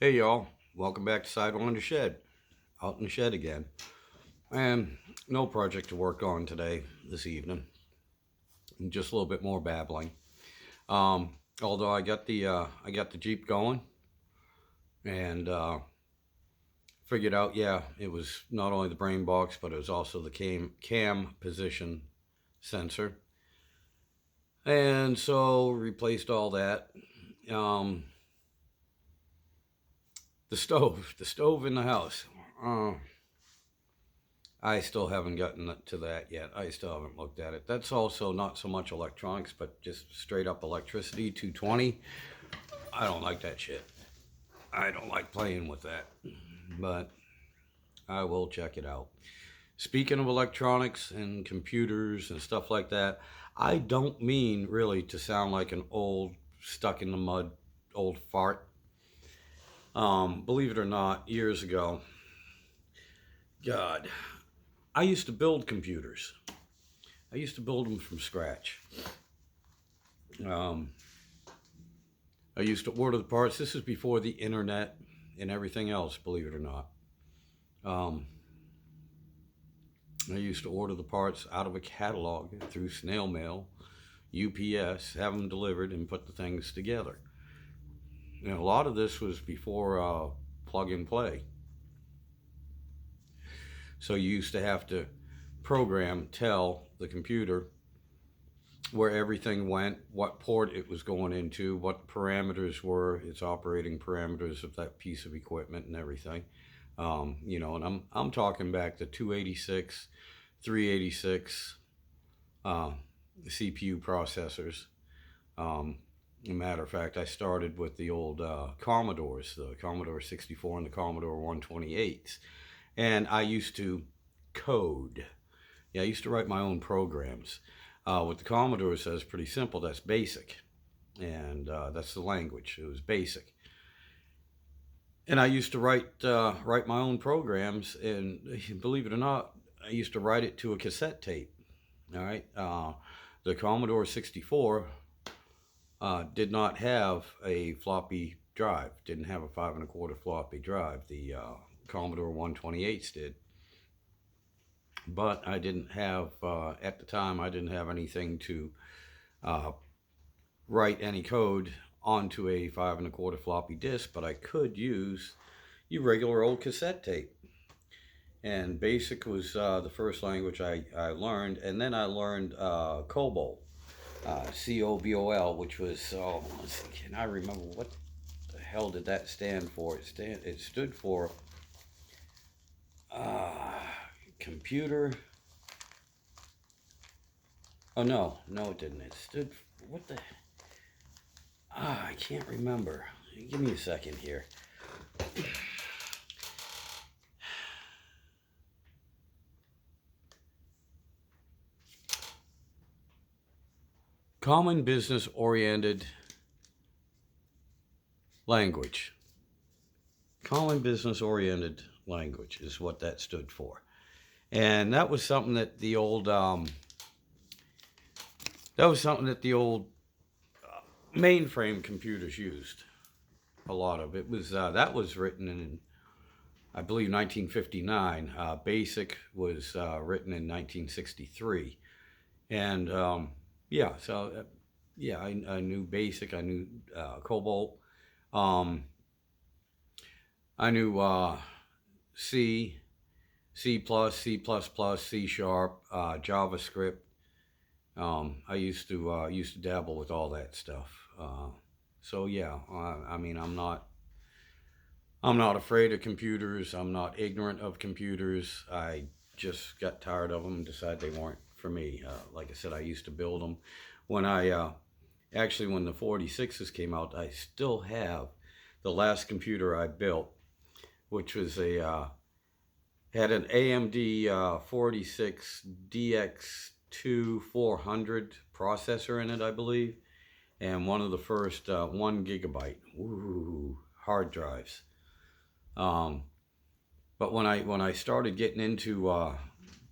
Hey y'all, welcome back to Sidewall in the Shed. Out in the shed again. And no project to work on today, this evening. Just a little bit more babbling. Although I got the Jeep going and figured out, yeah, it was not only the brain box, but it was also the cam position sensor. And so replaced all that. Um, the stove in the house. Uh, I still haven't gotten to that yet. I still haven't looked at it. That's also not so much electronics, but just straight up electricity, 220. I don't like that shit. I don't like playing with that, but I will check it out. Speaking of electronics and computers and stuff like that, I don't mean really to sound like an old, stuck in the mud, old fart. Believe it or not, years ago, God, I used to build computers. I used to build them from scratch. Um, I used to order the parts. This is before the internet and everything else, believe it or not. Um, I used to order the parts out of a catalog through snail mail, UPS, have them delivered, and put the things together. And a lot of this was before plug and play. So you used to have to tell the computer where everything went, what port it was going into, what the parameters were, its operating parameters of that piece of equipment and everything. And I'm talking back to 286, 386 uh, CPU processors. Um, As a matter of fact, I started with the old Commodores, the Commodore 64 and the Commodore 128s, and I used to code. Yeah, I used to write my own programs. With the Commodores, that's pretty simple. That's basic, and that's the language. It was basic, and I used to write my own programs. And believe it or not, I used to write it to a cassette tape. All right, the Commodore 64 did not have a floppy drive. Didn't have a 5 1/4 floppy drive. The Commodore 128s did. But I didn't have at the time. I didn't have anything to uh, write any code onto a 5 1/4 floppy disk, but I could use your regular old cassette tape. And BASIC was the first language I learned, and then I learned COBOL, COBOL, which was let's see, can I remember what the hell did that stand for? It stood for uh, computer. Oh no, it didn't. It stood for, what the I can't remember. Give me a second here. Common business oriented language. Common business oriented language is what that stood for. And that was something that the old mainframe computers used. A lot of it was that was written in, I believe, 1959. BASIC was written in 1963, and yeah, so yeah, I knew BASIC. I knew COBOL. Um, I knew C, C plus, C plus plus, C sharp, JavaScript. I used to dabble with all that stuff. So yeah, I mean, I'm not afraid of computers. I'm not ignorant of computers. I just got tired of them and decided they weren't for me. Like I said, I used to build them. When I actually when the 46s came out, I still have the last computer I built, which was a had an AMD 46 DX2 400 processor in it, I believe, and one of the first 1 gigabyte hard drives. Um, but when I started getting into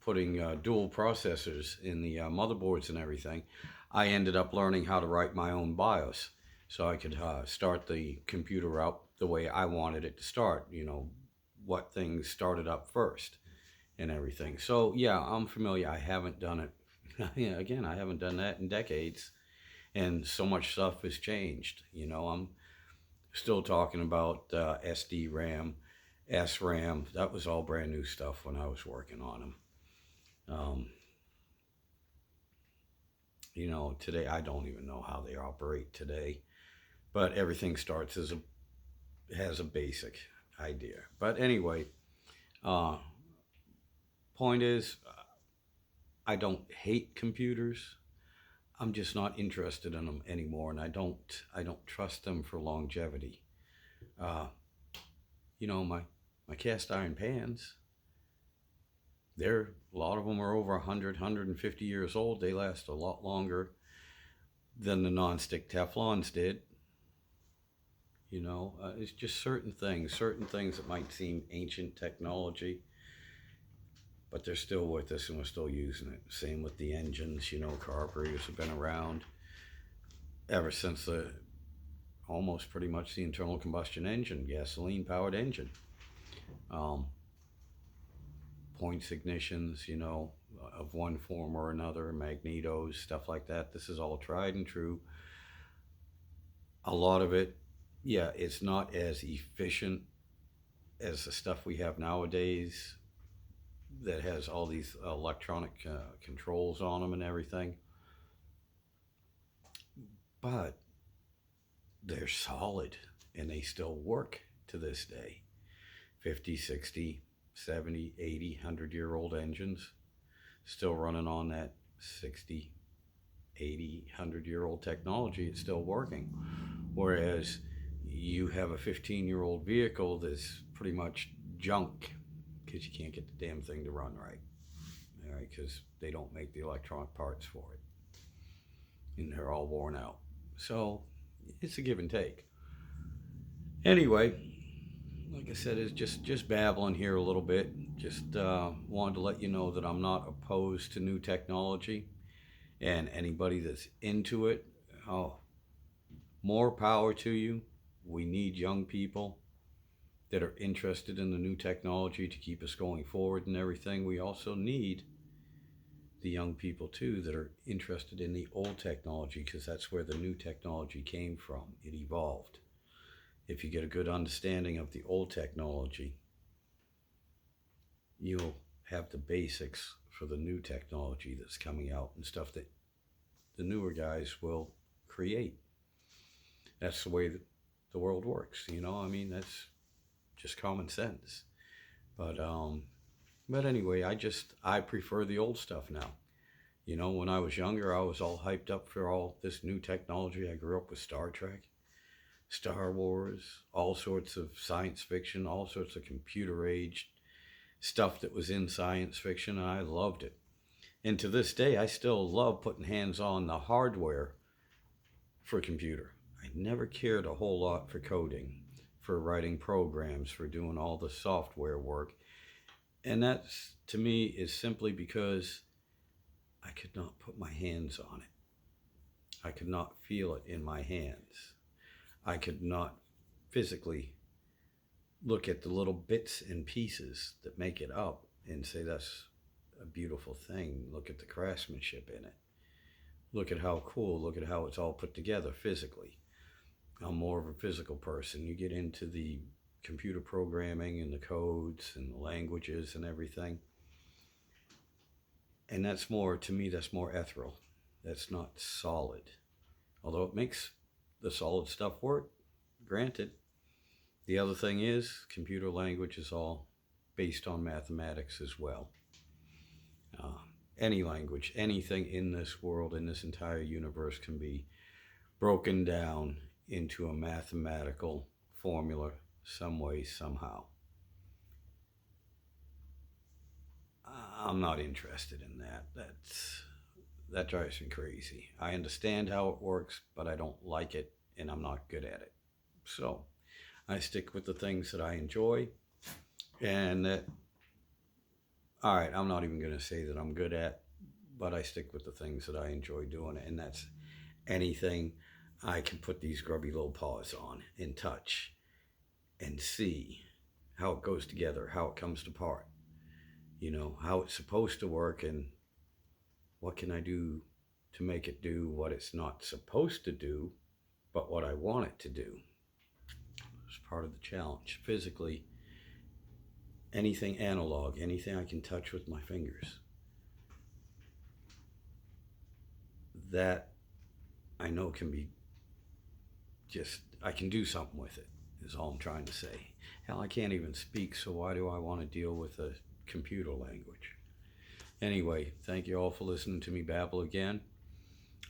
putting dual processors in the motherboards and everything, I ended up learning how to write my own BIOS. so I could start the computer up the way I wanted it to start. What things started up first and everything. So yeah, I'm familiar. I haven't done it. Yeah, again, I haven't done that in decades, and so much stuff has changed. I'm still talking about SD RAM, SRAM. That was all brand new stuff when I was working on them. Um, today I don't even know how they operate today, but everything starts as has a basic idea. But anyway, uh, point is, I don't hate computers. I'm just not interested in them anymore, and I don't trust them for longevity. Uh, my cast iron pans. A lot of them are over 150 years old. They last a lot longer than the non-stick Teflons did. It's just certain things that might seem ancient technology, but they're still with us and we're still using it. Same with the engines. Carburetors have been around ever since almost pretty much the internal combustion engine, gasoline powered engine. Um, Points ignitions, of one form or another, magnetos, stuff like that. This is all tried and true. A lot of it, yeah, it's not as efficient as the stuff we have nowadays that has all these electronic controls on them and everything. But they're solid and they still work to this day. 50, 60, 70, 80, 100-year-old engines still running on that 60, 80, 100-year-old technology. It's still working. Whereas you have a 15-year-old vehicle that's pretty much junk because you can't get the damn thing to run right. All right, because they don't make the electronic parts for it, and they're all worn out. So it's a give and take. Anyway, like I said, it's just babbling here a little bit. Just wanted to let you know that I'm not opposed to new technology, and anybody that's into it, oh, more power to you. We need young people that are interested in the new technology to keep us going forward and everything. We also need the young people too that are interested in the old technology, because that's where the new technology came from. It evolved. If you get a good understanding of the old technology, you'll have the basics for the new technology that's coming out and stuff that the newer guys will create. That's the way that the world works. That's just common sense. But anyway, I prefer the old stuff now. When I was younger, I was all hyped up for all this new technology. I grew up with Star Trek, Star Wars, all sorts of science fiction, all sorts of computer age stuff that was in science fiction, and I loved it. And to this day, I still love putting hands on the hardware for a computer. I never cared a whole lot for coding, for writing programs, for doing all the software work. And that's, to me, is simply because I could not put my hands on it. I could not feel it in my hands. I could not physically look at the little bits and pieces that make it up and say that's a beautiful thing. Look at the craftsmanship in it. Look at how cool, look at how it's all put together physically. I'm more of a physical person. You get into the computer programming and the codes and the languages and everything. And that's more, to me, that's more ethereal. That's not solid. Although it makes the solid stuff work, granted. The other thing is, computer language is all based on mathematics as well. Any language, anything in this world, in this entire universe, can be broken down into a mathematical formula some way, somehow. I'm not interested in that. That drives me crazy. I understand how it works, but I don't like it, and I'm not good at it. So I stick with the things that I enjoy, and that, all right, I'm not even going to say that I'm good at, but I stick with the things that I enjoy doing, and that's anything I can put these grubby little paws on and touch and see how it goes together, how it comes apart, how it's supposed to work, and what can I do to make it do what it's not supposed to do, but what I want it to do. It's part of the challenge. Physically, anything analog, anything I can touch with my fingers, that I know can be I can do something with it, is all I'm trying to say. Hell, I can't even speak, so why do I want to deal with a computer language? Anyway, thank you all for listening to me babble again.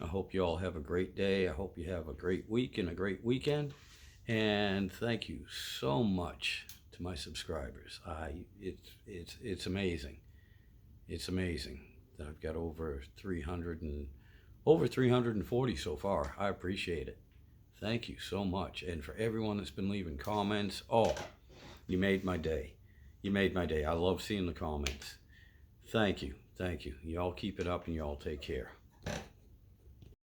I hope you all have a great day. I hope you have a great week and a great weekend. And thank you so much to my subscribers. It's amazing. It's amazing that I've got over 340 so far. I appreciate it. Thank you so much. And for everyone that's been leaving comments, you made my day. You made my day. I love seeing the comments. Thank you. Thank you. You all keep it up and you all take care.